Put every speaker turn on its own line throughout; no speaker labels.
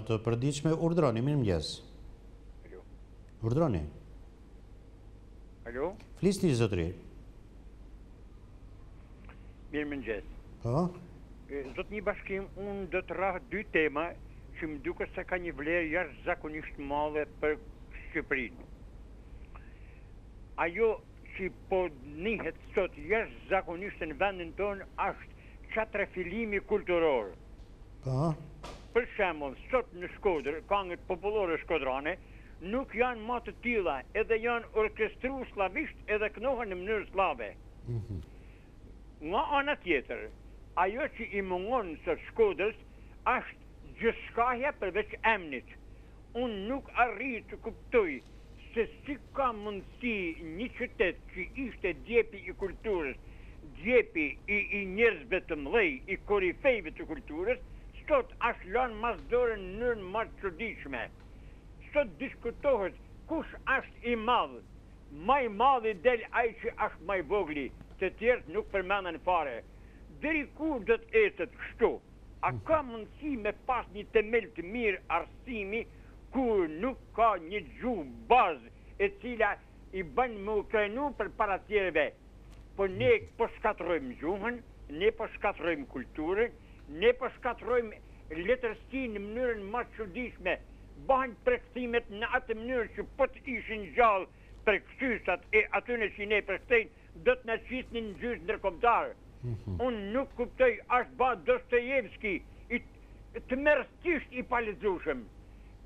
Të përditshme, urdhroni, mirëmëngjes.
Alo.
Urdhroni.
Alo.
Flisni zotëri.
Mirëmëngjes.
Po.
Zotni Bashkim, unë do të rrah dy tema që më duket se ka një vlerë jashtëzakonisht madhe për Shqipërinë. Ajo që po njihet sot jashtëzakonisht në vendin tonë është çatrafilimi kulturor.
Po.
Për shembull, sot në Shkodër, këngët popullore shkodrane nuk janë më të tilla, edhe janë orkestruar slavisht edhe kënohen në mënyrë slave. Nga ana tjetër, ajo që i mungon sot Shkodrës është gjithçkaja përveç emnit. Unë nuk arri të kuptoj se si ka mundësi një qytet që ishte djepi i kulturës, djepi i njerëzve të mëdhej, i korifejve të kulturës, sot është lënë masdore në mënyrë më të çuditshme. Sot diskutohet kush është i madh. Më i madhi del ai që është më i vogli, të tjerët nuk përmenden fare. Deri kur do të ecet kështu? A ka mundësi me pas një themel të mirë arsimi kur nuk ka një gjuhë bazë e cila i bën më u krenu për para tjerëve? Po ne po shkatrojmë gjuhën, ne po shkatrojmë kulturën, ne po shkatrojmë letërsinë në mënyrën më të çuditshme. Bëhen përkthimet në atë mënyrë që po të ishin gjallë përkthysat e atyre që ne përkthejnë, do të na qisnin në gjysmë ndërkombëtar. Unë nuk kuptoj, është ba Dostojevski, të mërësisht i palexueshëm,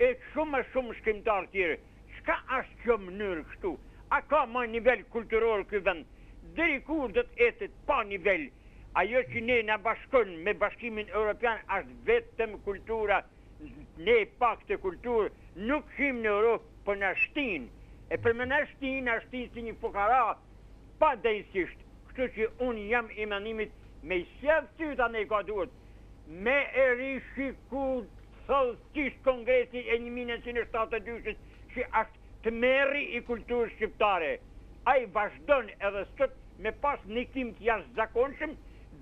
e shumë shkrimtar tjerë. Çka është kjo mënyrë kështu? A ka më nivel kulturor ky vend? Deri kur do të ecet pa nivel? Ajo që ne na bashkon me Bashkimin Evropian është vetëm kultura. Ne pak të kulturë nuk hym në Europë, po na shtin. E për më na shtin si një fukara, pa drejtësisht. Kështu që unë jam i menimit me sjellë syta ne ka duhet. Me e rishiku thellësisht Kongresi e 1972 që është të merri i kulturës shqiptare. Ai vazhdon edhe sot me pas një tim të jashtëzakonshëm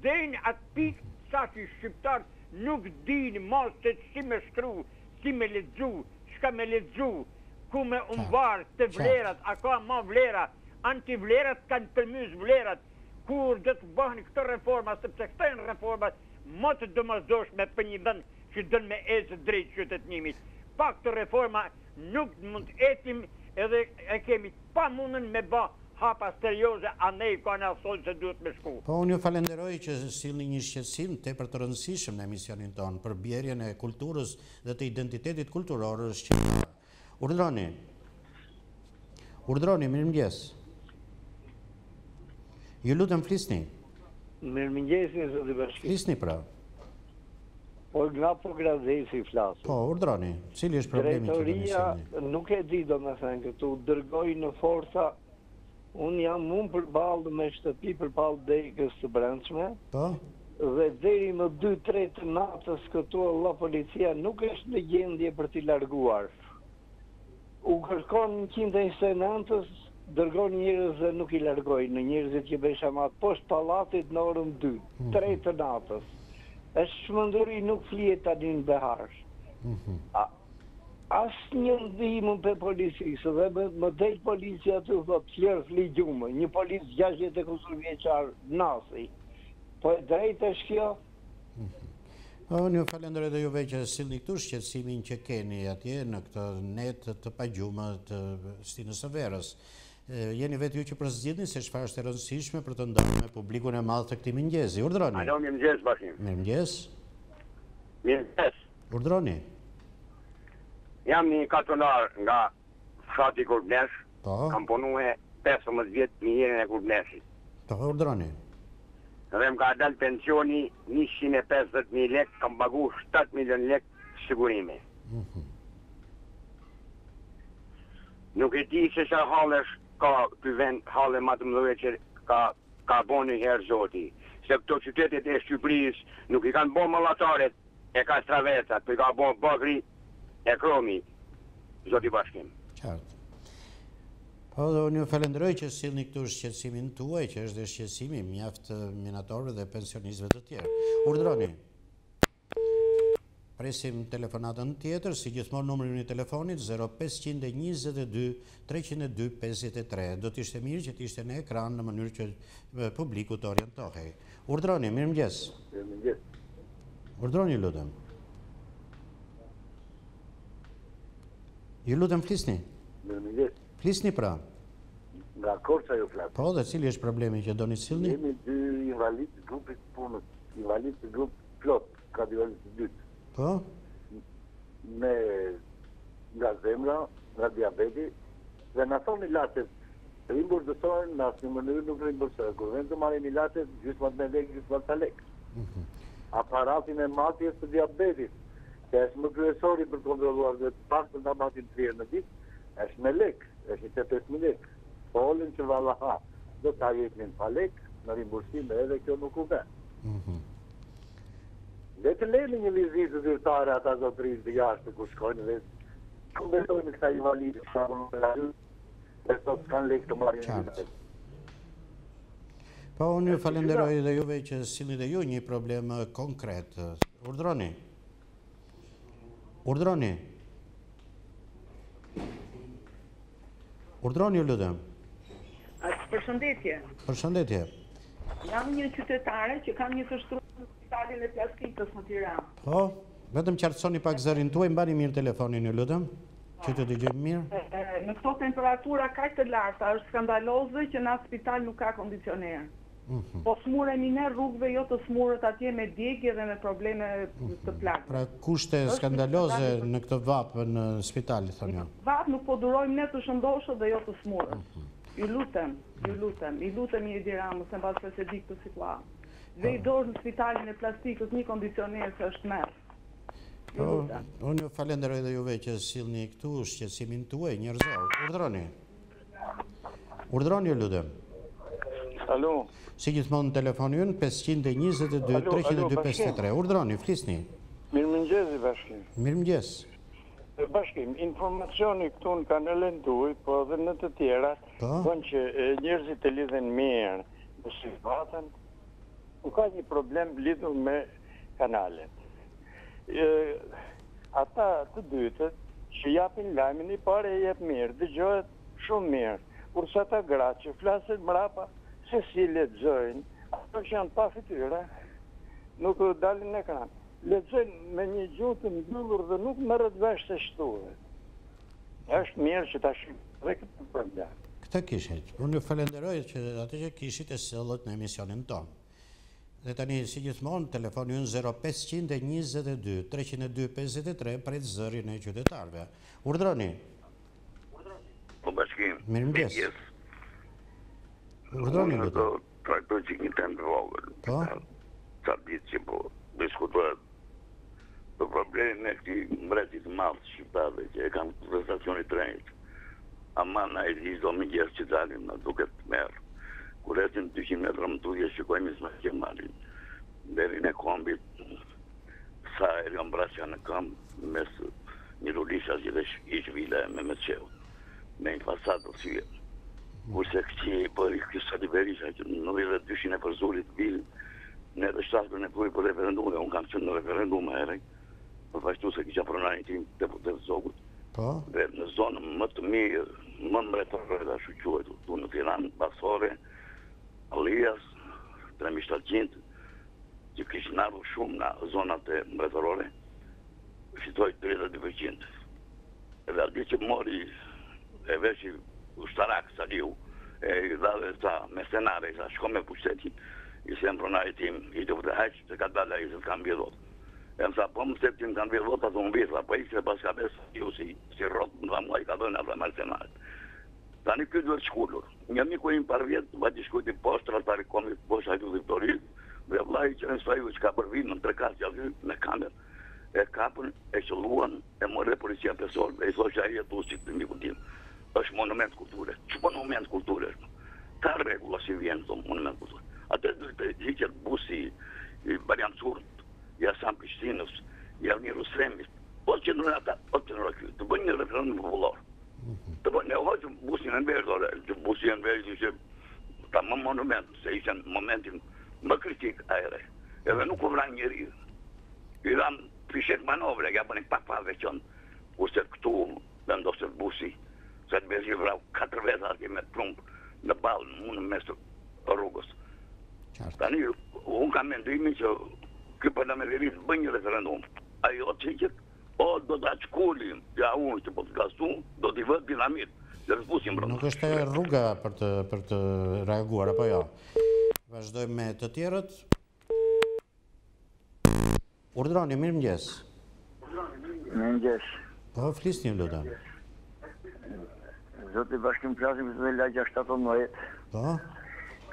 deri në atë pikë sa që shqiptarët nuk dinë mos se si me shkru, si me lexu, çka me lexu, ku me umbar të vlerat, a ka ma vlera, antivlerat kanë përmys vlerat, kur do të bëhen këto reforma, sepse këto janë reformat më të domosdoshme për një vend që dën me ecë drejt qytetënimit. Pa këto reforma nuk mund të ecim edhe e kemi pa mundën me bë hapa serioze, a ne i ka në thonë se duhet me shku.
Po, unë ju falenderoj që sillni një shqetësim tepër të rëndësishëm në emisionin tonë për bjerjen e kulturës dhe të identitetit kulturor shqiptar. Urdhroni. Urdhroni, mirëmëngjes. Ju lutem flisni.
Mirëmëngjes, zoti Bashkim.
Flisni pra.
Po nga Pogradeci flas.
Po, urdhroni. Cili është problemi që keni sjellni?
Nuk e di domethënë këtu dërgoj në forca. Unë jam përballë me shtëpi përballë degës së brendshme.
Po.
Dhe deri më 2-3 të natës këtu la policia nuk është në gjendje për t'i larguar. U kërkon 129-ës, dërgon njerëz dhe nuk i largojnë, njerëzit që bëjnë shamat poshtë pallatit në orën 2, 3 të natës. Është çmenduri nuk flihet tani në behar. Asë një ndihmë për policisë dhe më del policia të thot flerë ligjumë, një policë 64 vjeçar nasi. Po e drejtë është kjo?
Unë ju falenderoj dhe juve që sillni këtu shqetësimin që keni atje në këtë net të pagjumë të Stinës së Verës. Jeni vetë ju që përzgjidhni se çfarë është e rëndësishme për të ndarë me publikun e madh të këtij mëngjesi. Urdhroni.
Alo, mirëmëngjes Bashkim.
Mirëmëngjes.
Mirëmëngjes.
Urdhroni.
Jam një katonar nga fshati Kurbnesh.
Po.
Kam punuar 15 vjet në mirën e Kurbneshit.
Po, urdhroni.
Dhe më ka dalë pensioni 150.000 lek, kam pagu 7 milion lek sigurime. Nuk e di se çfarë hallesh ka ky vend, halle më të mëdha që ka bënë herë zoti. Se këto qytetet e Shqipërisë nuk i kanë bërë mallataret, e ka stravecat, po i ka bërë bagri e kromi, zoti Bashkim.
Qartë. Po, dhe unë ju falenderoj që sillni këtu shqetësimin tuaj, që është dhe shqetësimi mjaft minatorëve dhe pensionistëve të tjerë. Urdhroni. Presim telefonatën tjetër, si gjithmonë numrin e telefonit 0522-302-53. Do t'ishte mirë që t'ishte në ekran në mënyrë që publiku të orientohej. Urdhroni, mirëmëngjes.
Mirëmëngjes.
Urdhroni, lutem. Ju lutem flisni.
Mirëmëngjes.
Flisni pra.
Nga Korça ju flas.
Po, dhe cili është problemi që doni sillni?
Jemi dy invalid të grupit punës, invalid të grup plot, kardiologë të dytë.
Po?
Nga zemra, nga diabeti, dhe na thoni latet rimbursësohen në asnjë mënyrë nuk rimbursohen. Kur vjen të marrin ilaçet, gjysmat me lekë, gjysmat pa lekë. Aparatin e matjes të diabetit, që është më kryesori për kontrolluar dhe paktën ta matin 3 herë në ditë, është me lekë, është 25.000 lekë. Folën që vallaha do ta jepnin pa lekë në rimbursim edhe kjo nuk u bën. Le të lejmë një vizitë zyrtare ata zotërisë të jashtë ku shkojnë dhe konvertojnë këta invalidë që shkojnë në rajë dhe sot s'kan lekë të marrin vizitë.
Po, unë ju falenderoj dhe juve që sillni dhe ju një problem konkret. Urdhroni. Urdhroni. Urdhroni, ju lutem.
Përshëndetje.
Përshëndetje.
Jam një qytetare që kam një të shtruar në spitalin e Plastikës në Tiranë.
Po, vetëm qartësoni pak zërin tuaj, mbani mirë telefonin, ju lutem, që të dëgjojmë mirë.
Në këto temperatura kaq të larta, është skandaloze që në spital nuk ka kondicioner. Po smuremi ne rrugëve, jo të smurët atje me djegje dhe me probleme të plagë.
Pra kushte skandaloze në këtë vapë në spital, thonë jo?
Vapë nuk po durojmë ne të shëndoshët dhe jo të smurët. Ju lutem i Edi Ramës, në bashkë se di këtë situatë. Dhe i dorë në spitalin e Plastikës një kondicioner se është merë.
Unë ju falenderoj dhe juve që sillni këtu shqetësimin tuaj njerëzor. Urdhroni. Urdhroni, ju lutem.
Alo.
Si gjithmonë në telefonin ynë 522-302-53. Urdhroni, flisni.
Mirëmëngjes i bashkim.
Mirëmëngjes.
Bashkim, informacioni këtu në kanalin tuaj, po edhe në të tjera, thonë që njerëzit e lidhen mirë në sifatën, nuk ka një problem lidhur me kanalet. Ata të dytët që japin lajmin i pare e jep mirë, dëgjohet shumë mirë, kurse ata gratë që flasin mrapa se si lexojnë, ato që janë pa fytyra, nuk dalin në ekran. Lexojnë me një gjuhë të mbyllur dhe nuk merret vesh se shtuhet. Është mirë që ta shikojmë dhe këtë problem.
Këtë kishit. Unë ju falenderoj që atë që kishit e sillët në emisionin tonë. Dhe tani, si gjithmonë, telefoni unë 0522-302-53 për të zërin e qytetarve. Urdhroni.
Po bashkim.
Mirëmëngjes. Urdhroni, lutem.
Traktoj që një temë të vogël.
Po?
Sa ditë që po diskutohet për problemin e këtij mbretit të madh shqiptarëve që e kanë stacionit trenit. Ama na e di do më gjerë që dalim na duket merë. Kur etin 200 metra më tutje shikojmë isma që marrin. Deri në kombit sa e rion braqa në kamp mes një rulisha që dhe ish vile me qeu. Me një fasatë të syje. Kurse këqi e bëri kësa të berisha që në dhe 200 e përzurit vilë, ne dhe shtatër në pluj për referendume, unë kam qënë në referendume herë, përfashtu se kisha pronarin tim deputet zogut. Dhe në zonë më të mirë, më mbretore dhe shuquet, tu në Tiranë, Basore, Alias, 3700, që kishin ardhur shumë nga zonat e mbretërore, fitoj 32%. Edhe aty që mori e veshi ushtarak sa liu, e dha dhe sa mesenare, sa shko me pushtetin, i se në pronari tim, i të vëtë heqë, se ka dala i se të kam bjedhot. E më sa, po më septim kanë bjedhot, ato më bjedhla, po i se pas ka besë, ju si rotë, më dha mua i ka dojnë atë mesenare. Tani këtë duhet shkullur. Një miku im par vjetë, ba të shkujti postra, tari komi poshtë hajtu Viktorit, dhe vlaj që në sfaju që ka përvinë në trekas që avy me kamer, e kapën, e qëlluan, e mërë policia pesor, e i thosha e jetu si të miku tim. është monument kulture. Që monument kulture është? Ka regula si vjenë të monument kulture. Atë të gjithet busi, i Bariam Curt, i Asan Prishtinës, i Almiru Sremit, po që në ata, po që në rëkju, të bëjnë një referendum popullor. Të bëjnë e hoqë busin e nverë, që busin e nverë që ta më monument, se ishe në momentin më kritik aere. Edhe nuk u vran njeri. I ran fishet manovre, ja bënin papave qënë, kurse këtu vendosër busi, se të bezi vrau 4 veta atje me plumbë në balë, në mes të rrugës. Tani, unë kam mendimin që ky parlamentaristë bëjnë një referendum. Ajo të qëqët, o do të aqkullim, ja unë që po të gastu, do t'i vët dinamit, dhe rëzbusim brënda.
Nuk është e rruga për të reaguar, apo jo? Vazhdojmë me të tjerët. Urdhroni, mirëmëngjes.
Mirëmëngjes.
Po, flisni lutem.
Zoti Bashkim flasim se lagja 17.
Po.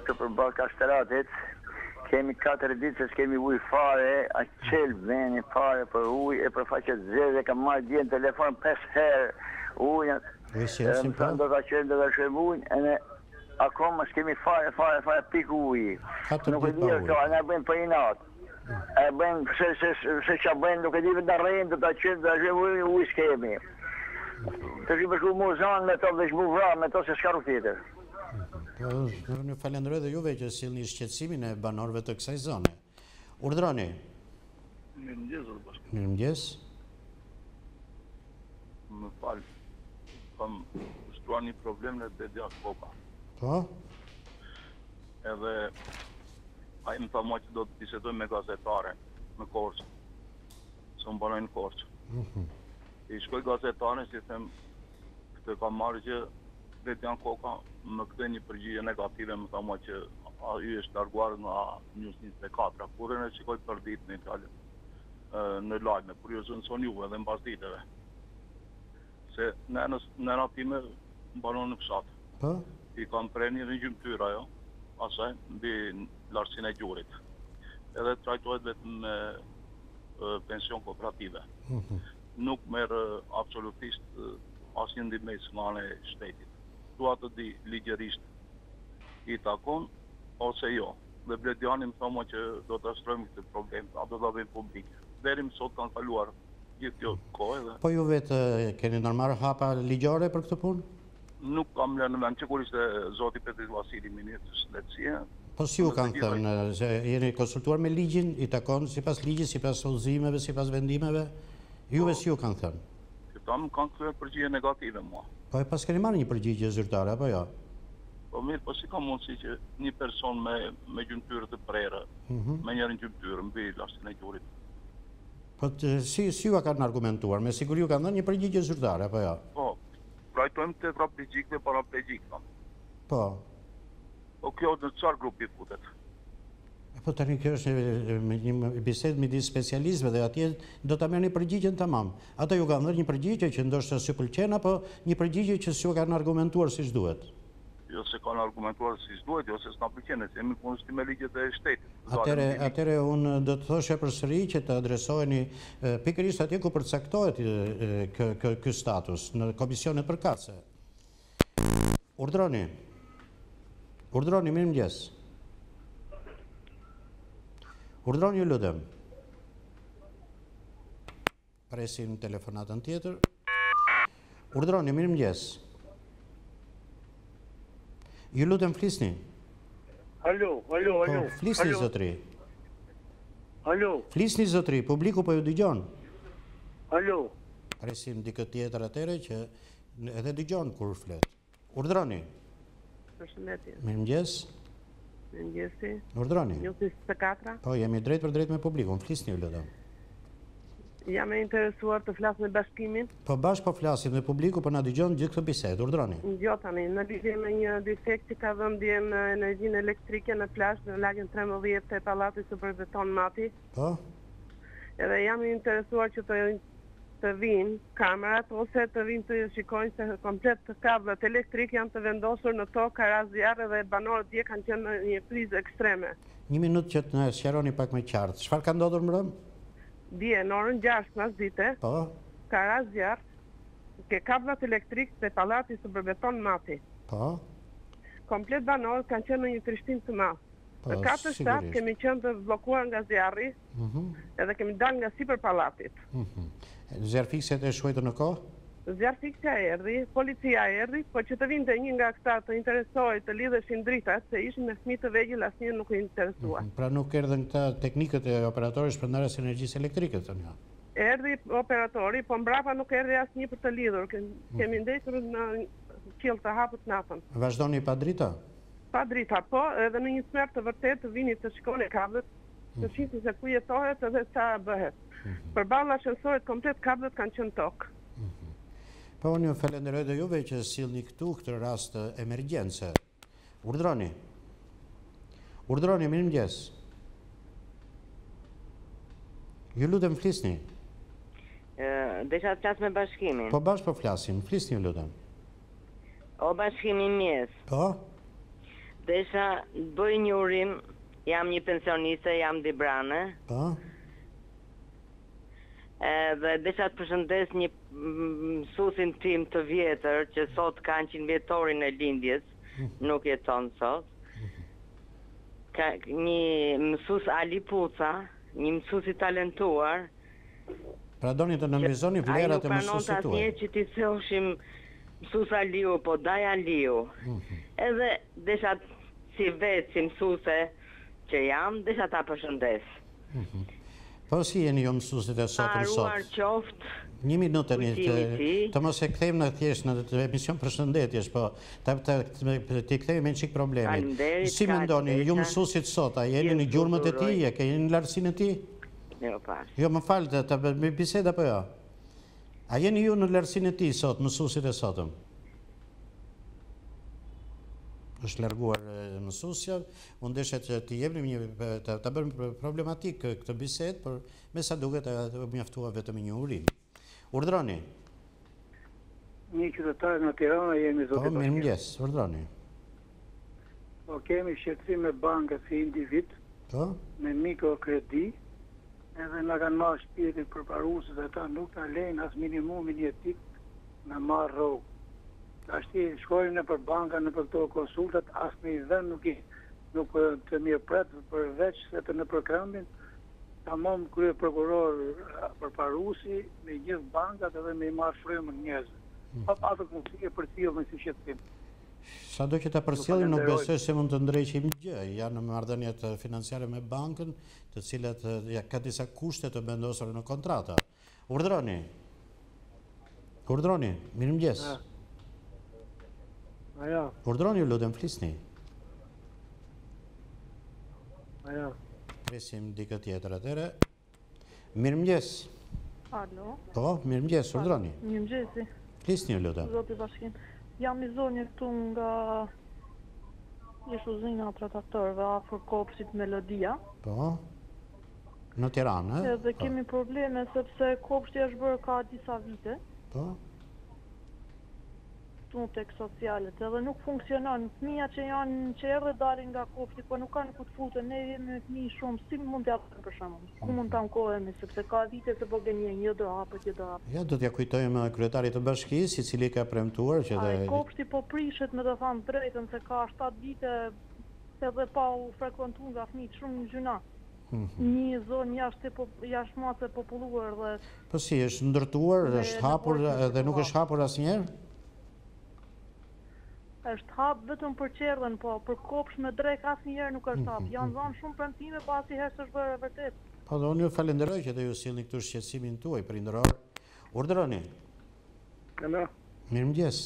Këtë përballë Kasteratit, kemi 4 ditë se s'kemi ujë fare, a qelë veni fare për ujë, e për faqet zezë, kam marrë dje në telefon 5 herë ujë, do t'a qelë, do t'a shëmë ujë, e ne akoma s'kemi fare piku ujë. Nuk e dhja këto, ne bëjmë për i natë. E bëjmë, se që bëjmë, nuk e dhjime të rejmë, do t'a qelë, do t'a shëmë ujë s'kemi. Të shi përshku mu zanë me to dhe shmu vra, me to se s'ka rrugë tjetër.
Në falenderoj dhe juve që sillni shqetësimin e banorëve të kësaj zone. Urdhroni.
Mirëmëngjes, zot Bashkim.
Mirëmëngjes.
Më fal. Kam shtuar një problem në Bedia Koka.
Po?
Edhe ai më tha mua që do të bisedoj me gazetare në Korçë. Se unë banoj në Korçë. I shkoj gazetare si them këtë kam marrë që Bedian Koka më këtë një përgjigje negative, më tha mua që ai është larguar nga News 24. Kurrë ne shikoj për ditë në Itali në lajme, kur ju zënson juve dhe mbas ditëve. Se nëna time mbanon në fshat.
Po?
I kam prerë një gjymtyr ajo, asaj mbi lartësinë e gjurit. Edhe trajtohet vetëm me pension kooperative. Nuk merr absolutisht asnjë ndihmës nga ana e shtetit. Dua të di ligjërisht i takon ose jo. Dhe Blediani më tha që do të shtrojmë këtë problem, apo do ta bëjmë publik. Deri më sot kanë kaluar gjithë kjo kohë edhe.
Po ju vetë keni ndërmarrë hapa ligjore për këtë punë?
Nuk kam lënë mend, kur ishte zoti Petri Vasili ministri lehtësie.
Po si ju kanë thënë, se jeni konsultuar me ligjin, i takon sipas ligjit, sipas udhëzimeve, sipas vendimeve? Juve si ju kanë thënë?
Këta më kanë kthyer përgjigje negative mua.
Po e pas keni marrë një përgjigje zyrtare, apo jo?
Po mirë, po si ka mundësi që një person me gjymtyrë të prerë, me njërin gjymtyrë mbi lartësinë e gjurit.
Po si ju kanë argumentuar? Me siguri ju kanë dhënë një përgjigje zyrtare, apo jo?
Po, trajtojmë tetraplegjik dhe paraplegjik.
Po.
Po kjo në çfarë grupi futet?
Po tani kjo është një bisedë midis specialistëve dhe atje do ta merrni përgjigjen tamam. Ata ju kanë dhënë një përgjigje që ndoshta s'ju pëlqen apo një përgjigje që s'ju kanë argumentuar siç duhet.
Jo se kanë argumentuar siç duhet, jo se s'na pëlqen, se jemi kundërshtim me ligjet e shtetit.
Atëre unë do të thoshe përsëri që të adresoheni pikërisht atje ku përcaktohet ky status në komisionet përkatëse. Urdhroni. Urdhroni, mirëmëngjes. Urdhroni ju lutem. Presim telefonatën tjetër. Urdhroni, mirëmëngjes. Ju lutem flisni.
Alo.
Po, flisni zotri.
Alo.
Flisni zotri, publiku po ju dëgjon.
Alo.
Presim dikë tjetër atëre që edhe dëgjon kur flet. Urdhroni.
Përshëndetje.
Mirëmëngjes.
Mirëmëngjesi.
Urdhroni.
News 24.
Po, jemi drejt për drejt me publikun. Flisni ju lutem.
Jam e interesuar të flas me Bashkimin.
Po bashkë po flasim me publiku, po na dëgjon gjithë këtë bisedë. Urdhroni.
Jo tani, në lidhje me një defekt që ka dhënë në energjinë elektrike në plazh në lagën 13 të pallatit Superbeton Mati.
Po.
Edhe jam i interesuar që të vinë kamerat ose të vinë të shikojnë se komplet të kabllat elektrik janë të vendosur në tokë karazjarre dhe banorët dje kanë qenë në një krizë ekstreme.
Një minutë që të na sqaroni pak më qartë. Çfarë ka ndodhur mbrëm?
Dje në orën 6 masdite,
Po.
karazjarr ke kabllat elektrik të pallati Superbeton Mati.
Po.
Komplet banorët kanë qenë në një trishtim të madh. Në 4 shtat kemi qenë të bllokuar nga zjarri, edhe kemi dalë nga sipër pallatit.
Zjarfikset e shuajtur në kohë?
Zjarfikja erdhi, policia erdhi, po që të vinte një nga këta të interesoj të lidheshin dritat, se ishin me fëmijë të vegjël, asnjë nuk u interesua.
Pra nuk erdhën këta teknikët e operatorëve shpërndarjes së energjisë elektrike, thonë ja.
erdhi operatori, po mbrapa nuk erdhi asnjë për të lidhur. Kemi ndetur në qiell të hapur natën.
Vazhdoni pa drita?
Pa drita, po, edhe në një smer të vërtet të vini të shikoni kablet, të shihni se ku jetohet edhe sa bëhet. Përballë ashensorit komplet kablet kanë qenë tokë.
Po unë ju falenderoj dhe juve që sillni këtu këtë rast të emergjence. Urdhroni. Urdhroni, mirëmëngjes. Ju lutem flisni.
Desha të flas me bashkimin.
Po bashkë po flasim, flisni ju lutem.
O bashkimi mjes.
Po?
Desha të bëj një urim, jam një pensioniste, jam Dibrane.
Po?
Dhe desha të përshëndes një mësuesin tim të vjetër që sot ka 100 vjetorin e lindjes, nuk jeton sot. Ka një mësues Ali Puca, një mësues i talentuar.
Pra doni të nënvizoni vlerat e mësuesit tuaj.
Ai që ti thoshim mësues Aliu, po daj Aliu. Edhe desha si vetë si mësuese që jam, desha ta përshëndes.
Po si jeni jo mësuesit e sotëm sot?
Haruar qoftë.
Një minutë të mos e kthejmë në thjesht në emision përshëndetjesh, po t'i kthejmë me një çik problemi. Si mendoni, ju mësuesit sot, a jeni në gjurmët e tij, a keni në lartësinë e tij?
Jo, pas.
Jo, më falë, të bised apo jo? A jeni ju në lartësinë e tij sot, mësuesit e sotëm? Është larguar mësuesja, unë desha që t'i jepnim ta bëjmë problematik këtë bisedë, por me sa duket mjaftua vetëm një urim. Urdhroni.
Një qytetar në Tiranë jemi zotë.
Po, mirëmëngjes, urdhroni.
Po kemi shqetësim me bankë si individ, me mikrokredi, edhe nga kanë marrë shpirtin për paruesët dhe ta nuk ta lejnë as minimumin jetik në marrë rrogë. Ashti shkojnë në për banka, në për këto konsultat, asë me i dhenë nuk të mirë pretë përveç se të në përkëmbin, ta mom krye prokuror për parusi me gjithë bankat edhe me i marrë frymën njerëzve. Pa ato mundësie për cilën si shqetësim.
Sa do që ta përcjellim nuk besoj se mund të ndrejqim gjë. Janë në marrëdhëniet financiare me bankën, të cilat ka disa kushte të vendosura në kontrata. Urdhroni. Urdhroni, mirëmëngjes.
Aja.
Urdhroni, ju lutem flisni.
Aja.
Presim dikë tjetër atëre. Mirëmëngjes.
Alo.
Po, mirëmëngjes, urdhroni.
Mirëmëngjesi.
Flisni, ju lutem.
Zoti Bashkin. Jam i zonjë këtu nga Jeshuzina Trataktorëve afër kopshtit Melodia.
Po. Në Tiranë, ë?
Edhe kemi probleme sepse kopshti është bërë ka disa vite.
Po.
Tek socialet, edhe nuk funksionon. Fëmija që erdhe dalin nga kopshti, po nuk kanë ku të futen, ne jemi fëmijë shumë, si mund t'ja bëjmë për shembull? Ku mund ta ankohemi, sepse ka vite se po gënjen, jo do hapet, jo do hapet.
Ja, do t'ja kujtojmë kryetarit të bashkisë, i cili ka premtuar që
ai kopshti po prishet, me të thënë drejtën, se ka 7 vite edhe pa u frekuentuar nga fëmijët shumë gjuna. Një zonë jashtëmase populluar dhe
po si është ndërtuar, është hapur dhe nuk është hapur asnjëherë?
Është hap vetëm për qerdhen, po për kopsh me drek asnjëherë nuk është hap. Janë dhënë shumë premtime, po asnjëherë s'është bërë vërtet.
Po do unë ju falenderoj që do ju sillni këtu shqetësimin tuaj prindëror. Urdhroni.
Alo.
Mirëmëngjes.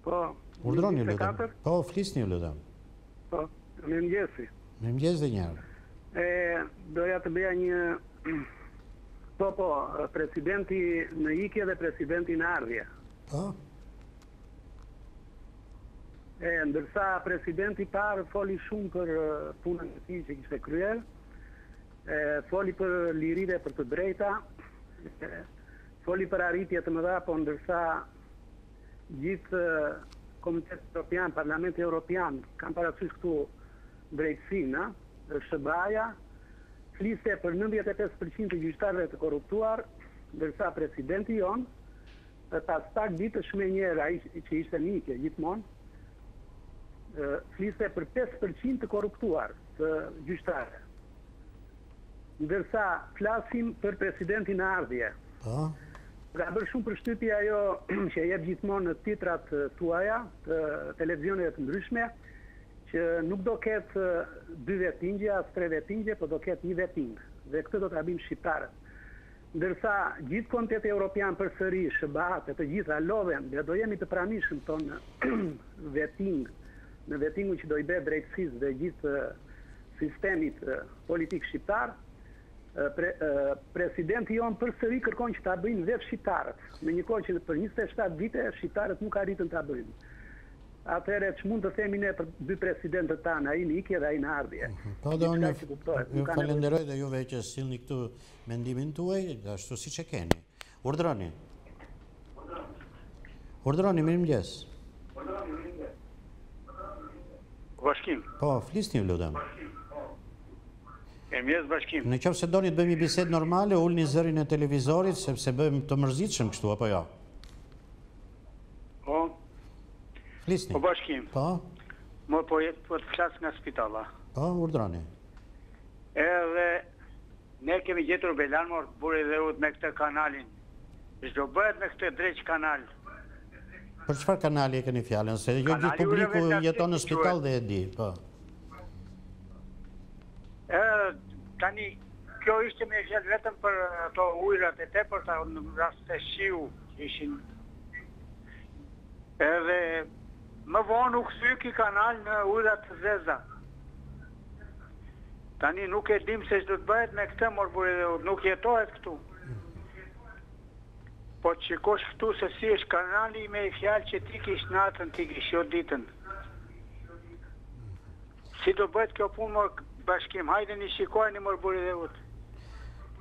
Po.
Urdhroni lutem. Po, flisni lutem.
Po, mirëmëngjesi.
Mirëmëngjes dhe një herë.
Doja të bëja një po, presidenti në ikje dhe presidenti në ardhje.
Po.
Ndërsa presidenti parë foli shumë për punën e tij që kishte kryer, foli për lirive, për të drejta, foli për arritje të mëdha, po ndërsa gjithë Komiteti Evropian, Parlamenti Evropian kanë parasysh këtu drejtësinë, SBA-ja, fliste për 95% të gjyqtarëve të korruptuar, ndërsa presidenti jon, pas pak ditësh më njëherë ai që ishte nikë gjithmonë, fliste për 5% të korruptuar të gjyqtarëve. Ndërsa flasim për presidentin e ardhje. Ka bërë shumë përshtypje ajo që jep gjithmonë në titrat tuaja të televizioneve të ndryshme, që nuk do ketë 2 vetingje, as 3 vetingje, po do ketë 1 veting. Dhe këtë do ta bëjmë shqiptarët. Ndërsa gjithë Komiteti Evropian përsëri SBA të gjitha lodhen dhe do jemi të pranishëm tonë veting, në vetingu që do i bë drejtësisë dhe gjithë sistemit politik shqiptar, presidenti jonë përsëri kërkon që ta bëjnë vetë shqiptarët, në një kohë që për 27 vite shqiptarët nuk arritën ta bëjnë. Atëherë që mund të themi ne për dy presidentët tanë, ai në ikje dhe ai në ardhje.
Po do unë ju falenderoj dhe juve që sillni këtu mendimin tuaj, ashtu siç e keni. Urdhroni. Urdhroni, mirëmëngjes.
Bashkim.
Po, flisni ju lutem.
Mirëmëngjes Bashkim.
Në qoftë se doni të bëjmë një bisedë normale, ulni zërin e televizorit sepse bëjmë të mërzitshëm kështu apo jo?
Po.
Flisni.
Po Bashkim.
Po.
Më po të flas nga spitalla.
Po, urdhroni.
Edhe ne kemi gjetur Belanmor buri dhe ut me këtë kanalin. Çdo bëhet me këtë drejt kanal.
Për çfarë kanali e keni fjalën? Se jo gjithë publiku jeton në spital dhe e di, po.
Tani kjo ishte me fjalë vetëm për ato ujërat e tepërta në rast të shiu ishin. Edhe më vonë u kthy ky kanal në ujërat të zeza. Tani nuk e dim se ç'do të bëhet me këtë morburi dhe nuk jetohet këtu. Po të shikosh këtu se si është kanali me fjalë që ti kish natën, ti kish jo ditën. Si do bëhet kjo punë Bashkim, hajde një shikojnë morburi dhe ut.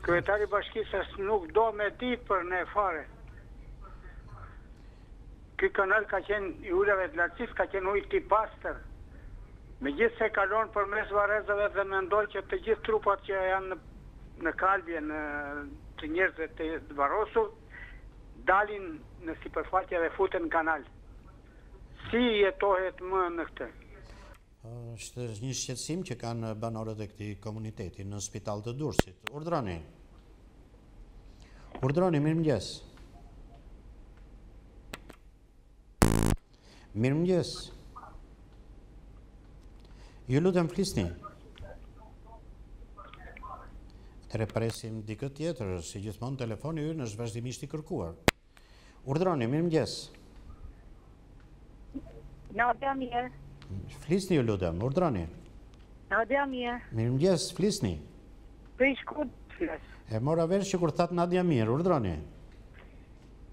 Kryetari Bashkisë nuk do me ditë për ne fare. Ky kanal ka qenë i ujëve të lartësisë, ka qenë ujë i pastër. Megjithëse kalon përmes varrezave dhe mendoj që të gjithë trupat që janë në kalbje të njerëzve të varrosur dalin në sipërfaqe dhe futen në kanal. Si jetohet më në këtë?
Është një shqetësim që kanë banorët e këtij komuniteti në spital të Durrësit. Urdhroni. Urdhroni, mirëmëngjes. Mirëmëngjes. Ju lutem flisni. Të presim dikë tjetër, si gjithmonë telefoni ynë është vazhdimisht i kërkuar. Urdhroni, mirëmëngjes.
Nadia mirë.
Flisni ju lutem, urdhroni.
Nadia mirë.
Mirëmëngjes, flisni.
Për shkut flas.
E mora vesh që kur that Nadia mirë, urdhroni.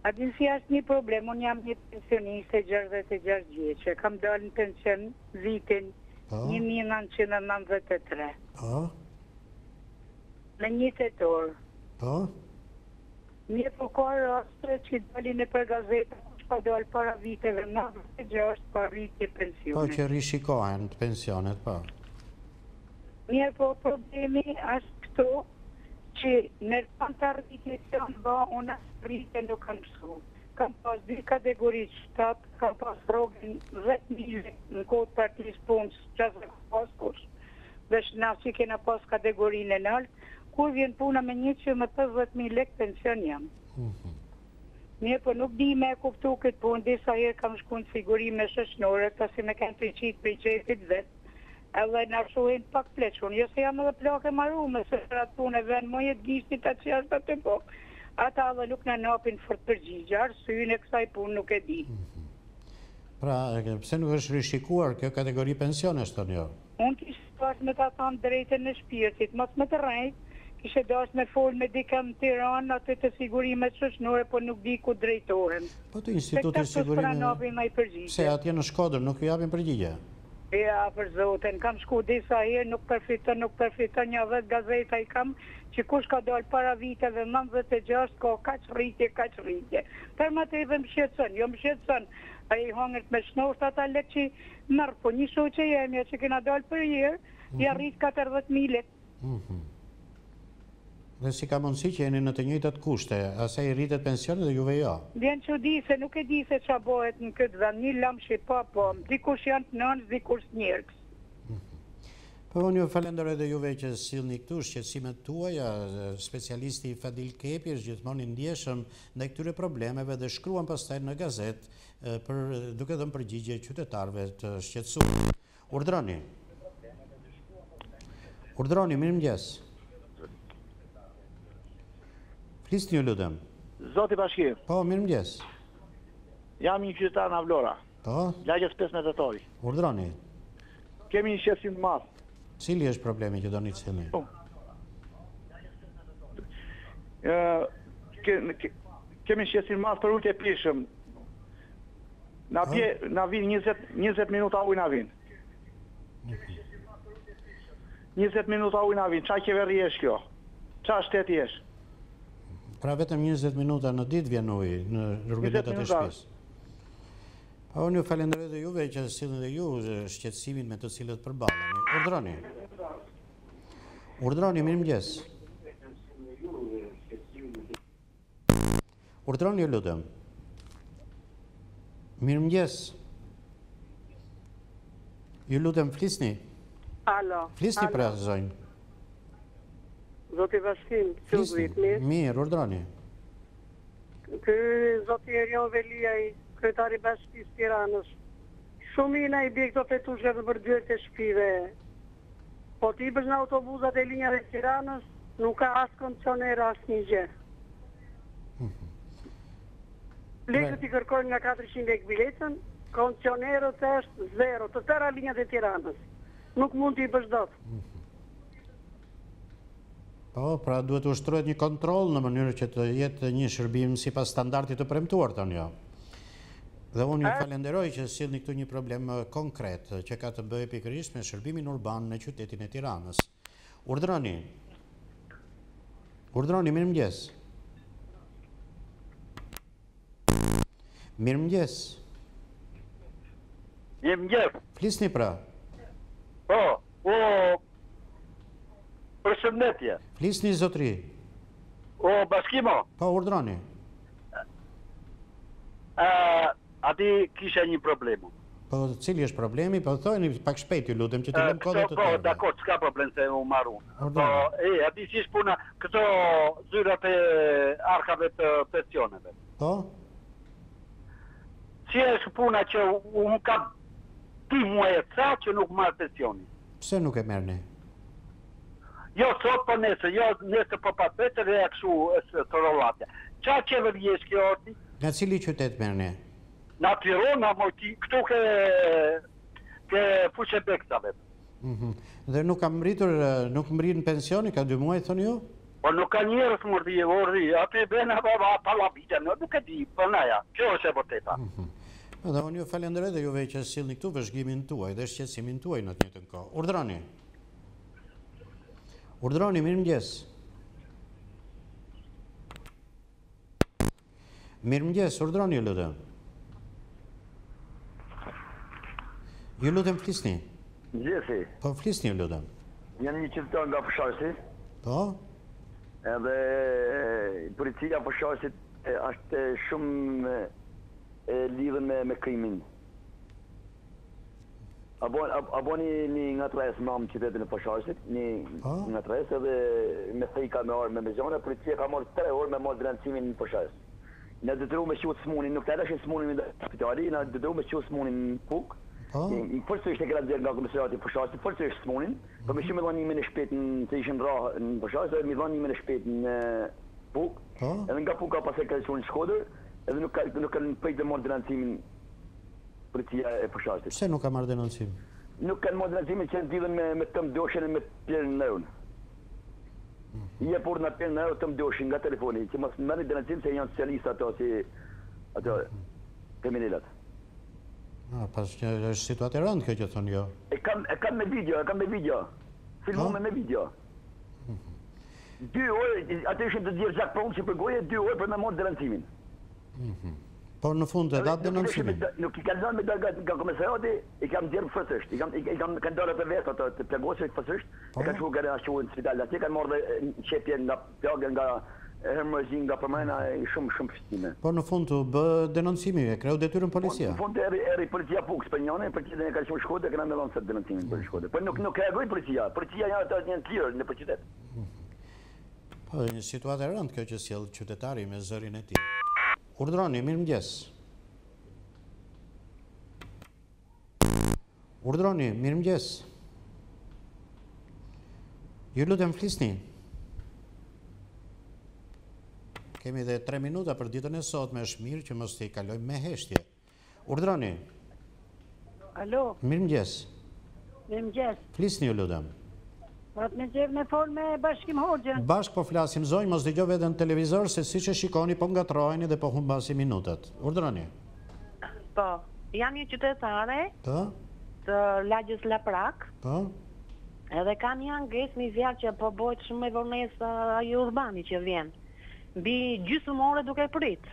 A din si është një problem, unë jam një pensioniste 66 vjeçë, kam dalë në pension vitin 1993.
Po?
Në 1 tetor.
Po?
Një po ka raste që dalin e për gazeta, ka dalë para viteve 96 për rritje pensionit.
Po që rishikohen të pensionet, po.
Mirë po problemi është këto që në të rritje që në ba, unë rritje nuk kanë mësu. Kam pas 2 kategori qëtat, kam pas rogën 10.000 në kodë partisë punës, që asë pas kush. Dhe shna që kena pas kategorinë e nëllë, kur vjen puna me 150.000 lek pension jam. Mirë, po nuk di me kuptu këtë punë, disa herë kam shku në sigurime shëshnore, pasi me kanë përqit për qepit vetë, edhe në arshuhin pak plequn. Jo se jam edhe plake marume, se për atë punë e venë, mo jetë gjishtit atë që ashtë atë po. Ata edhe nuk në napin fort përgjigja, arsyën e kësaj punë nuk e di.
Pra, pse nuk është rishikuar kjo kategori pensionesh të njo?
Unë kishë dash me ta thamë drejtën në shpirtit, mos me të rejtë, kishë dash me folë me dikam në Tiranë, atë të sigurime shëshnore, po nuk di ku drejtohen.
Po të institutit sigurime, se atje në Shkodër nuk ju japin përgjigje?
Ja, për zoten, kam shku disa herë, nuk përfiton, një 10 gazeta i kam, që kush ka dalë para viteve 96, ka kaq rritje. Për më të edhe më shqetësën, jo më shqetësën, a i hangët me shnosht ata lek që mërë, po një shoqe jemja që kena dalë për jerë, ja rritë 40.000 lek.
Dhe si ka mundësi që jeni në të njëjtat kushte, asa i rritet pensionet dhe juve jo?
Vjen që di se nuk e di se qa bëhet në këtë vend, një lam që po, dikush janë të nënës, dikush njërës.
Po unë ju falenderoj dhe juve që sillni këtu shqetësimet tuaja, specialisti Fadil Kepi është gjithmonë i ndjeshëm ndaj këtyre problemeve dhe shkruan pastaj në gazetë duke dhënë përgjigje qytetarëve të shqetësuar. Urdhroni. Urdhroni, mirëmëngjes. Flisni ju lutem.
Zoti Bashkir.
Po, mirëmëngjes.
Jam një qytetar nga Vlora.
Po.
Lagjes 15 tetori.
Urdhroni.
Kemi një shqetësim të madh.
Cili është problemi që doni të sillni?
Kemi një shqetësim të madh për ulje pishëm. Na vin 20 minuta ujë na vin. 20 minuta ujë na vin. Çfarë qeveri është kjo? Çfarë shteti është?
Pra vetëm 20 minuta në ditë vjen uji në rrugetat e shtëpisë. Pa unë ju falenderoj dhe juve që sillni dhe ju shqetësimin me të cilët përballeni. Urdhroni. Urdhroni, mirëmëngjes. Urdhroni, ju lutem. Mirëmëngjes. Ju lutem, flisni.
Alo.
Flisni pra zonjë.
Zoti Bashkim, që mirë?
Mirë, urdhroni.
Ky zoti Erion Veliaj, kryetari Bashkisë Tiranës. Shumë i na i bie këto fetushka të përdyert të shtëpive. Po ti bësh në autobusat e linjave të Tiranës, nuk ka as kondicioner as një gjë. Lekët i kërkojnë nga 400 lekë biletën, kondicionerët është 0 të tëra linjat e Tiranës. Nuk mund t'i bësh dot.
Po, pra duhet të ushtrohet një kontroll në mënyrë që të jetë një shërbim sipas standardit të premtuar tani jo. Dhe unë ju falenderoj që sillni këtu një problem konkret që ka të bëjë pikërisht me shërbimin urban në qytetin e Tiranës. Urdhroni. Urdhroni, mirëmëngjes. Mirëmëngjes.
Mirëmëngjes.
Flisni pra.
Përshëndetje.
Flisni zotri.
Bashkimo.
Po, urdhroni.
Ati kisha një problemu.
Po, cili është problemi? Po, thojni pak shpejt, ju lutem, që të lëm kodët të tërë.
Po, dakor, s'ka problem se u marun. Po, ati si është puna këto zyrat e arkave të pensioneve.
Po?
Si është puna që unë kam 2 muaj e ca që nuk marrë pensioni.
Pse nuk e merrni?
Jo, sot për nesër, jo nesër për pas petër e këshu është të rollatja. Qa qeveri është kjo orti?
Nga cili qytet merrni?
Nga Tirana, këtu ke fushë beksave.
Dhe nuk kam mritur, nuk mrin pensioni, ka 2 muaj, thoni ju?
Po nuk ka njerës mërdi, aty bena palavitja, nuk e di, për naja, kjo është e vërteta.
Dhe unë ju falenderoj dhe juve që sillni këtu vëzhgimin tuaj dhe shqetësimin tuaj në të njëjtën kohë. Urdhroni. Urdhroni, mirëmëngjes. Mirëmëngjes, urdhroni ju lutem. Ju lutem flisni.
Gjesi.
Po flisni ju lutem.
Janë një qytetar nga Fusharësi.
Po?
Edhe policia Fusharësit është shumë lidhën me krimin. Aboni një ngatres më qytetin e Fusharësit, një ngatres edhe me thika me orë me zona, policia ka marrë 3 orë me marrë drenësimin në Fusharës. Në dëtëru me qëtë smunin, nuk të edheshin smunin në spitali, në dëtëru me qëtë smunin në puk. Përësisht e këra dherë nga komisariati Fusharësit, përësisht smunin, për me shumë me dhonë një mene shpet të ishën rrahë në Fusharës, edhe me dhonë një mene shpet në puk, edhe nga puk ka pas e kërësuar në Shkodër, edhe nuk kanë pëjtë dhe marrë denoncimin policia e Fusharësit.
Pse nuk ka marrë denoncim?
Nuk kanë marrë denoncimin që në lidhen me tëmë doshen e me pjerën në nëun. Je por në pjerën në nëun tëmë doshen nga telefoni, që mas mërë denoncim se janë socialista ato si ato kriminalet.
Pas që është situatë e rëndë kjo që thonë jo.
E kam me video, filmume me video. 2 orë, atë ishin të djerë gjak pronë që përgoje 2 orë për me morë denoncimin.
Por në fund e datë denoncimin?
Nuk i kanë zënë me dalë nga komisariati, i kam djerë fërsisht. I kam dërë të vetë ato të plagosërit fërsisht, e kanë shuar gara shuar në spital. Atje kanë morë dhe qepje nga plagë nga hermërzin nga përmajna shumë fështime.
Por në fund të bë denoncimi, e kreu detyrën policia?
Në fund të eri policia puk spenjone, për qëtën e ka shumë Shkodër, këna me lonë së denoncimin për Shkodër. Por nuk reagoj policia janë të një të lirë në për qytet.
Po, një situatë e rëndë kjo që sjell qytetari me zërin e tij. Urdhroni, mirëmëngjes. Urdhroni, mirëmëngjes. Ju lutem flisni. Kemi dhe 3 minuta për ditën e sotme, është mirë që mos t'i kalojmë me heshtje. Urdhroni.
Alo,
Mirëmëngjes.
mirëmëngjes.
Flisni ju lutem.
Pat me gjevë me fol me Bashkim Hoxhën.
Bashk po flasim, zonjë, mos dëgjoj vetëm në televizor se siç e shikoni po ngatroheni dhe po humbasi minutat. Urdhroni.
Po, jam një qytetare
Po?
të lagjës Laprak.
Po?
Edhe kam një angesë me zjarë që po bëhet shumë me vonesë ai urbani që vjen. Mbi gjysmore duke prit.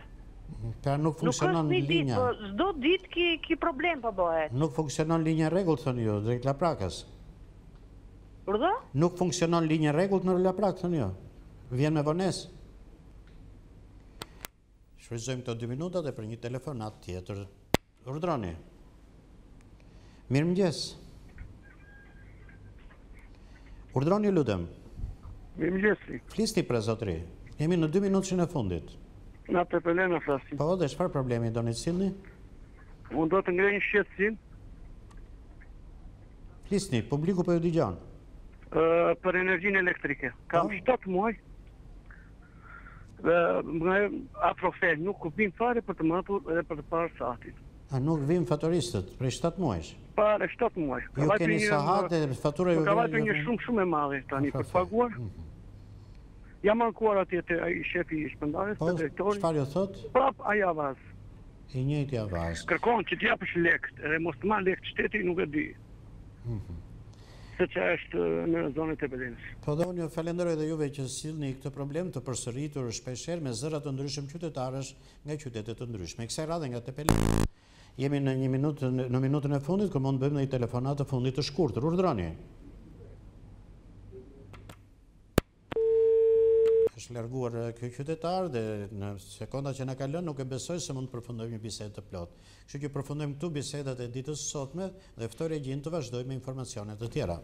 Pra nuk funksionon
Nuk është një ditë,
linja.
po çdo ditë ki problem po bëhet.
Nuk funksionon linja rregullt, thoni ju, drejt Laprakës.
Urdhë?
Nuk funksionon linja rregullt në Laprak, thoni ju. Vjen me vonesë. Shfrytëzojmë këto 2 minuta dhe për një telefonat tjetër. Urdhroni. Mirëmëngjes. Urdhroni lutem.
Mirëmëngjesi.
Flisni pra zotri. Jemi në 2 minutën e fundit.
Na të Pelena flasim.
Po, dhe çfarë problemi doni të sillni?
Unë do të ngrej një shqetësim
Flisni, publiku po ju dëgjon.
për energjinë elektrike. Kam 7 muaj dhe më afrofen nuk vim fare për të matur edhe për të parë sahatin.
A nuk vim faturistët prej 7 muajsh?
Pare 7 muaj.
Ju keni sahat dhe fatura ju
ka vajtë një shumë e madhe tani për të paguar. Jam ankuar atje te ai shefi i shpërndarjes, te drejtori.
Çfarë ju thot?
Prap ai avaz.
I njëjti avaz.
Kërkon që të japësh lekë, edhe mos të marr lekë shteti nuk e di. Se që është në zonën e Belenës.
Po dhe unë ju falenderoj dhe juve që sillni këtë problem të përsëritur shpeshherë me zëra të ndryshëm qytetarësh nga qytete të ndryshme. Kësaj radhe nga Tepelena. Jemi në në minutën e fundit, kur mund të bëjmë një telefonat të fundit të shkurtër. Urdhroni. Është larguar ky qytetar dhe në sekonda që na kalon nuk e besoj se mund të përfundojmë një bisedë të plotë. Kështu që përfundojmë këtu bisedat e ditës së sotme dhe ftoj regjin të vazhdojmë me informacione të tjera.